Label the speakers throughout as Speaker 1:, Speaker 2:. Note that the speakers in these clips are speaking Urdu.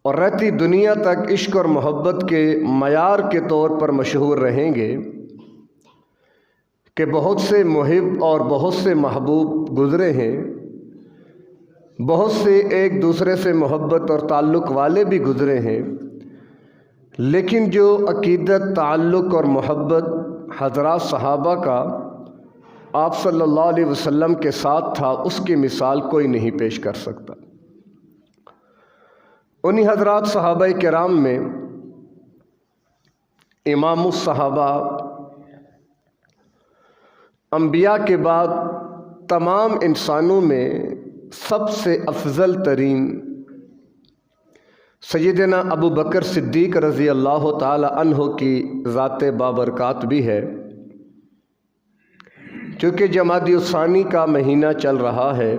Speaker 1: اور رہتی دنیا تک عشق اور محبت کے معیار کے طور پر مشہور رہیں گے کہ بہت سے محب اور بہت سے محبوب گزرے ہیں، بہت سے ایک دوسرے سے محبت اور تعلق والے بھی گزرے ہیں، لیکن جو عقیدت، تعلق اور محبت حضرات صحابہ کا آپ صلی اللہ علیہ وسلم کے ساتھ تھا، اس کی مثال کوئی نہیں پیش کر سکتا۔ انہی حضرات صحابہ کرام میں امام الصحابہ، انبیاء کے بعد تمام انسانوں میں سب سے افضل ترین سیدنا ابو بکر صدیق رضی اللہ تعالی عنہ کی ذات بابرکات بھی ہے۔ چونکہ جمادی الثانی کا مہینہ چل رہا ہے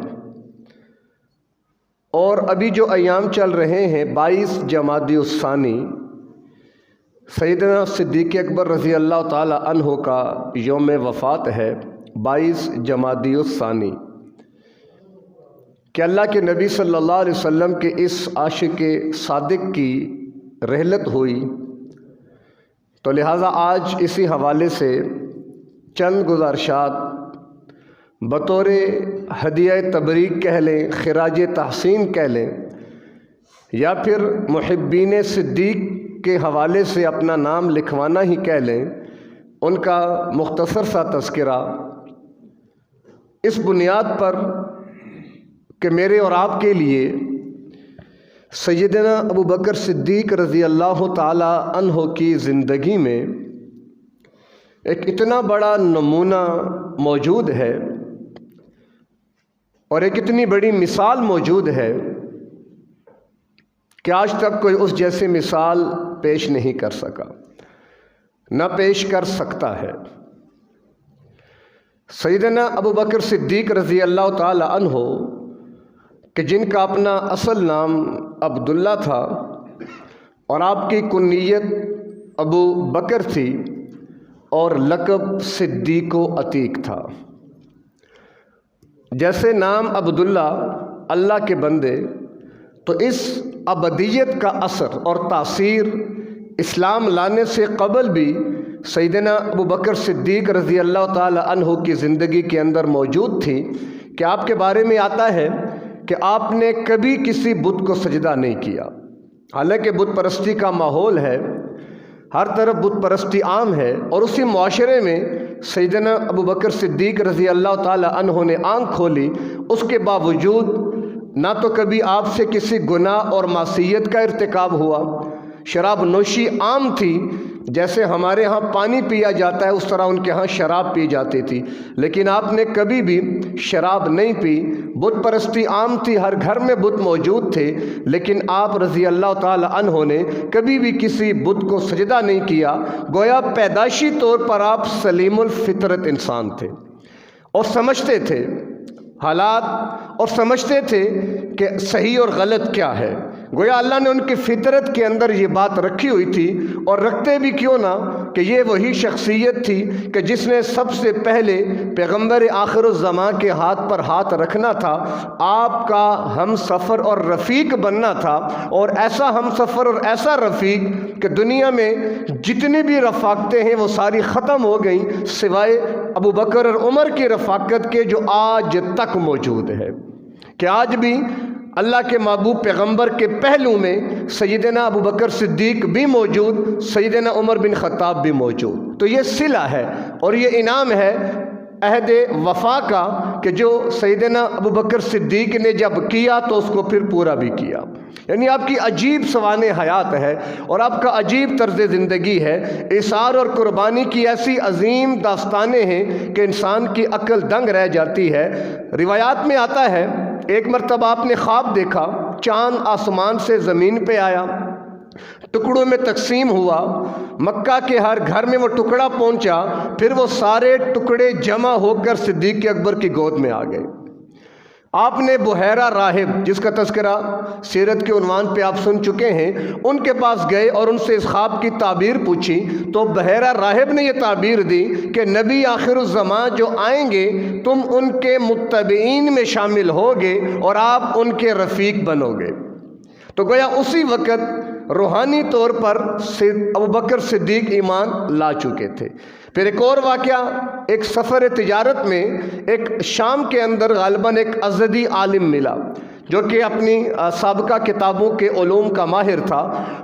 Speaker 1: اور ابھی جو ایام چل رہے ہیں 22 جمادی الثانی سیدنا صدیق اکبر رضی اللہ تعالی عنہ کا یوم وفات ہے، 22 جمادی الثانی، کہ اللہ کے نبی صلی اللہ علیہ وسلم کے اس عاشق صادق کی رحلت ہوئی، تو لہٰذا آج اسی حوالے سے چند گزارشات بطور ہدیہ تبریک کہہ لیں، خراج تحسین کہہ لیں، یا پھر محبین صدیق کے حوالے سے اپنا نام لکھوانا ہی کہہ لیں، ان کا مختصر سا تذکرہ اس بنیاد پر کہ میرے اور آپ کے لیے سیدنا ابو بکر صدیق رضی اللہ تعالی عنہ کی زندگی میں ایک اتنا بڑا نمونہ موجود ہے اور ایک اتنی بڑی مثال موجود ہے کہ آج تک کوئی اس جیسی مثال پیش نہیں کر سکا، نہ پیش کر سکتا ہے۔ سیدنا ابو بکر صدیق رضی اللہ تعالی عنہ کہ جن کا اپنا اصل نام عبداللہ تھا اور آپ کی کنیت ابو بکر تھی اور لقب صدیق و عتیق تھا۔ جیسے نام عبداللہ، اللہ کے بندے، تو اس ابدیت کا اثر اور تاثیر اسلام لانے سے قبل بھی سیدنا ابو بکر صدیق رضی اللہ تعالی عنہ کی زندگی کے اندر موجود تھی، کہ آپ کے بارے میں آتا ہے کہ آپ نے کبھی کسی بت کو سجدہ نہیں کیا۔ حالانکہ بت پرستی کا ماحول ہے، ہر طرف بت پرستی عام ہے، اور اسی معاشرے میں سیدنا ابو بکر صدیق رضی اللہ تعالی عنہ نے آنکھ کھولی، اس کے باوجود نہ تو کبھی آپ سے کسی گناہ اور معصیت کا ارتکاب ہوا، شراب نوشی عام تھی، جیسے ہمارے ہاں پانی پیا جاتا ہے اس طرح ان کے ہاں شراب پی جاتی تھی، لیکن آپ نے کبھی بھی شراب نہیں پی۔ بت پرستی عام تھی، ہر گھر میں بت موجود تھے، لیکن آپ رضی اللہ تعالی عنہ نے کبھی بھی کسی بت کو سجدہ نہیں کیا۔ گویا پیدائشی طور پر آپ سلیم الفطرت انسان تھے اور سمجھتے تھے حالات، اور سمجھتے تھے کہ صحیح اور غلط کیا ہے۔ گویا اللہ نے ان کی فطرت کے اندر یہ بات رکھی ہوئی تھی، اور رکھتے بھی کیوں نہ کہ یہ وہی شخصیت تھی کہ جس نے سب سے پہلے پیغمبر آخر الزمان کے ہاتھ پر ہاتھ رکھنا تھا، آپ کا ہم سفر اور رفیق بننا تھا، اور ایسا ہم سفر اور ایسا رفیق کہ دنیا میں جتنی بھی رفاقتیں ہیں وہ ساری ختم ہو گئیں، سوائے ابو بکر اور عمر کی رفاقت کے، جو آج تک موجود ہے، کہ آج بھی اللہ کے محبوب پیغمبر کے پہلو میں سیدنا ابو بکر صدیق بھی موجود، سیدنا عمر بن خطاب بھی موجود۔ تو یہ صلہ ہے اور یہ انعام ہے عہد وفا کا، کہ جو سیدنا ابو بکر صدیق نے جب کیا تو اس کو پھر پورا بھی کیا۔ یعنی آپ کی عجیب سوانح حیات ہے اور آپ کا عجیب طرز زندگی ہے، اثار اور قربانی کی ایسی عظیم داستانیں ہیں کہ انسان کی عقل دنگ رہ جاتی ہے۔ روایات میں آتا ہے ایک مرتبہ آپ نے خواب دیکھا، چاند آسمان سے زمین پہ آیا، ٹکڑوں میں تقسیم ہوا، مکہ کے ہر گھر میں وہ ٹکڑا پہنچا، پھر وہ سارے ٹکڑے جمع ہو کر صدیق اکبر کی گود میں آ گئے۔ آپ نے بحیرہ راہب، جس کا تذکرہ سیرت کے عنوان پہ آپ سن چکے ہیں، ان کے پاس گئے اور ان سے اس خواب کی تعبیر پوچھی، تو بحیرہ راہب نے یہ تعبیر دی کہ نبی آخر الزمان جو آئیں گے تم ان کے متبعین میں شامل ہوگے اور آپ ان کے رفیق بنو گے۔ تو گویا اسی وقت روحانی طور پر ابوبکر صدیق ایمان لا چکے تھے۔ پھر ایک اور واقعہ، ایک سفر تجارت میں ایک شام کے اندر غالباً ایک ازدی عالم ملا جو کہ اپنی سابقہ کتابوں کے علوم کا ماہر تھا۔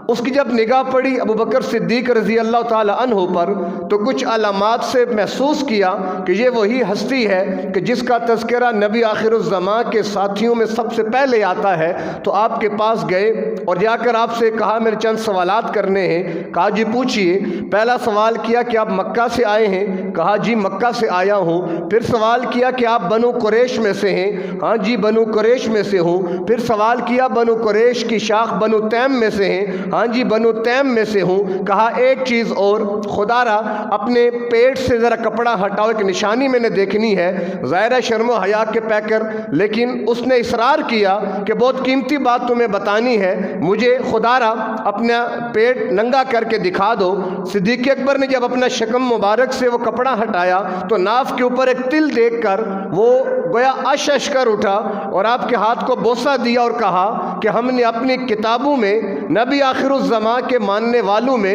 Speaker 1: اس کی جب نگاہ پڑی ابوبکر صدیق رضی اللہ تعالی عنہ پر تو کچھ علامات سے محسوس کیا کہ یہ وہی ہستی ہے کہ جس کا تذکرہ نبی آخر الزمان کے ساتھیوں میں سب سے پہلے آتا ہے۔ تو آپ کے پاس گئے اور جا کر آپ سے کہا میرے چند سوالات کرنے ہیں۔ کہا جی پوچھئے۔ پہلا سوال کیا کہ آپ مکہ سے آئے ہیں؟ کہا جی مکہ سے آیا ہوں۔ پھر سوال کیا کہ آپ بنو قریش میں سے ہیں؟ ہاں جی بنو قریش میں سے ہوں۔ پھر سوال کیا بنو قریش کی شاخ بنو تیم میں سے ہیں؟ ہاں جی بنو تیم میں سے ہوں۔ کہا ایک چیز اور، خدا را اپنے پیٹ سے ذرا کپڑا ہٹاؤ، ایک نشانی میں نے دیکھنی ہے۔ ظاہر شرم و حیا کے پیکر، لیکن اس نے اصرار کیا کہ بہت قیمتی بات تمہیں بتانی ہے، مجھے خدا را اپنا پیٹ ننگا کر کے دکھا دو۔ صدیق اکبر نے جب اپنا شکم مبارک سے وہ کپڑا ہٹایا تو ناف کے اوپر ایک تل دیکھ کر وہ گویا اشش کر اٹھا اور آپ کے ہاتھ کو بوسہ دیا اور کہا کہ ہم نے اپنی کتابوں میں نبی آخر الزمان کے ماننے والوں میں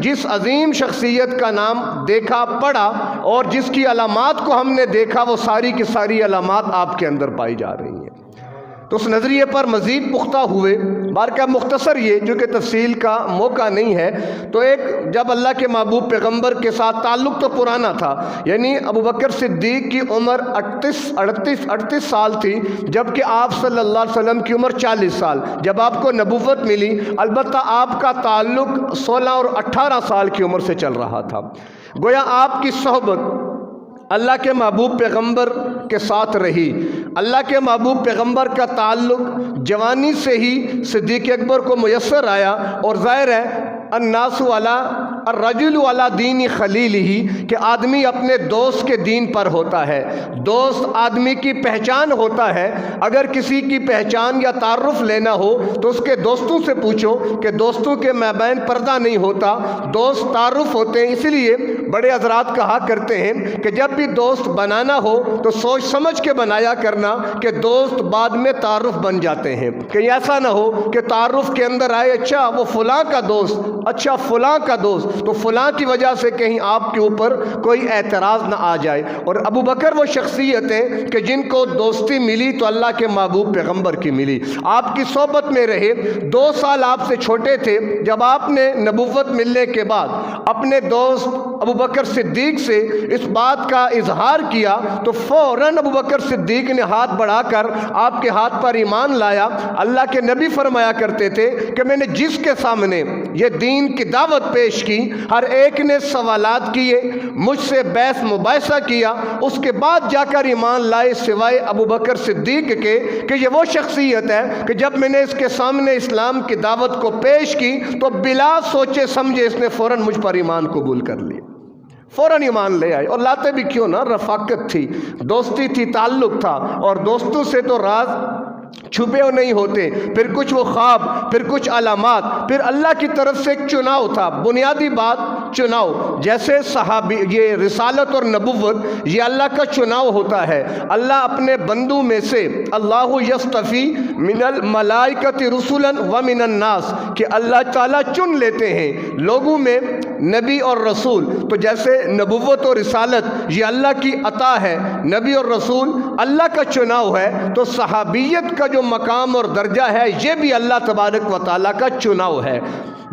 Speaker 1: جس عظیم شخصیت کا نام دیکھا پڑھا اور جس کی علامات کو ہم نے دیکھا، وہ ساری کی ساری علامات آپ کے اندر پائی جا رہی ہیں۔ تو اس نظریے پر مزید پختہ ہوئے۔ بارکہ مختصر یہ چونکہ تفصیل کا موقع نہیں ہے، تو ایک جب اللہ کے محبوب پیغمبر کے ساتھ تعلق تو پرانا تھا، یعنی ابوبکر صدیق کی عمر 38 سال تھی، جبکہ آپ صلی اللہ علیہ وسلم کی عمر 40 سال جب آپ کو نبوت ملی۔ البتہ آپ کا تعلق 16 اور 18 سال کی عمر سے چل رہا تھا۔ گویا آپ کی صحبت اللہ کے محبوب پیغمبر کے ساتھ رہی۔ اللہ کے محبوب پیغمبر کا تعلق جوانی سے ہی صدیق اکبر کو میسر آیا، اور ظاہر ہے الناس علی الرجل علی دین خلیلہ کہ آدمی اپنے دوست کے دین پر ہوتا ہے۔ دوست آدمی کی پہچان ہوتا ہے۔ اگر کسی کی پہچان یا تعارف لینا ہو تو اس کے دوستوں سے پوچھو کہ دوستوں کے مابین پردہ نہیں ہوتا، دوست تعارف ہوتے ہیں۔ اسی لیے بڑے حضرات کہا کرتے ہیں کہ جب بھی دوست بنانا ہو تو سوچ سمجھ کے بنایا کرنا کہ دوست بعد میں تعارف بن جاتے ہیں۔ کہ ایسا نہ ہو کہ تعارف کے اندر آئے اچھا وہ فلاں کا دوست، اچھا فلاں کا دوست، تو فلاں کی وجہ سے کہیں آپ کے اوپر کوئی اعتراض نہ آ جائے۔ اور ابو بکر وہ شخصیتیں کہ جن کو دوستی ملی تو اللہ کے محبوب پیغمبر کی ملی، آپ کی صحبت میں رہے۔ 2 سال آپ سے چھوٹے تھے۔ جب آپ نے نبوت ملنے کے بعد اپنے دوست ابو بکر صدیق سے اس بات کا اظہار کیا تو فوراً ابو بکر صدیق نے ہاتھ بڑھا کر آپ کے ہاتھ پر ایمان لایا۔ اللہ کے نبی فرمایا کرتے تھے کہ میں نے جس کے سامنے یہ دین کی دعوت پیش کی، ہر ایک نے سوالات کیے، مجھ سے بحث مباحثہ کیا، اس کے بعد جا کر ایمان لائے سوائے ابو بکر صدیق کے کہ یہ وہ شخصیت ہے کہ جب میں نے اس کے سامنے اسلام کی دعوت کو پیش کی تو بلا سوچے سمجھے اس نے فوراً مجھ پر ایمان قبول کر لیا، فوراً ایمان لے آئے۔ اور لاتے بھی کیوں نہ، رفاقت تھی، دوستی تھی، تعلق تھا، اور دوستوں سے تو راز چھپے ہو نہیں ہوتے۔ پھر کچھ وہ خواب، پھر کچھ علامات، پھر اللہ کی طرف سے ایک چناؤ تھا۔ بنیادی بات چناؤ، جیسے صحابی یہ رسالت اور نبوت یہ اللہ کا چناؤ ہوتا ہے۔ اللہ اپنے بندوں میں سے اللہ یصطفی من الملائکۃ رسلا ومن الناس کہ اللہ تعالیٰ چن لیتے ہیں لوگوں میں نبی اور رسول۔ تو جیسے نبوت اور رسالت یہ اللہ کی عطا ہے، نبی اور رسول اللہ کا چناؤ ہے، تو صحابیت کا جو مقام اور درجہ ہے یہ بھی اللہ تبارک و تعالیٰ کا چناؤ ہے۔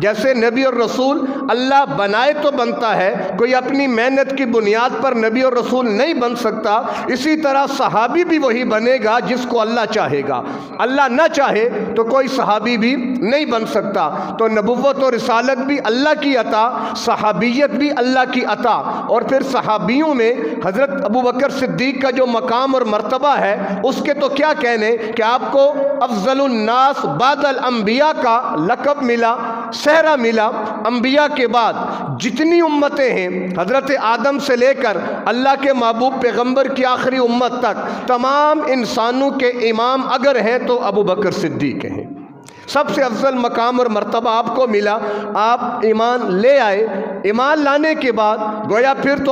Speaker 1: جیسے نبی اور رسول اللہ بنائے تو بنتا ہے، کوئی اپنی محنت کی بنیاد پر نبی اور رسول نہیں بن سکتا، اسی طرح صحابی بھی وہی بنے گا جس کو اللہ چاہے گا۔ اللہ نہ چاہے تو کوئی صحابی بھی نہیں بن سکتا۔ تو نبوت اور رسالت بھی اللہ کی عطا، صحابیت بھی اللہ کی عطا۔ اور پھر صحابیوں میں حضرت ابو بکر صدیق کا جو مقام اور مرتبہ ہے اس کے تو کیا کہنے کہ آپ کو افضل الناس بعد الانبیاء کا لقب ملا، صحرا ملا۔ انبیاء کے بعد جتنی امتیں ہیں حضرت آدم سے لے کر اللہ کے محبوب پیغمبر کی آخری امت تک، تمام انسانوں کے امام اگر ہیں تو ابو بکر صدیق ہیں۔ سب سے افضل مقام اور مرتبہ آپ کو ملا، آپ ایمان لے آئے۔ ایمان لانے کے بعد گویا پھر تو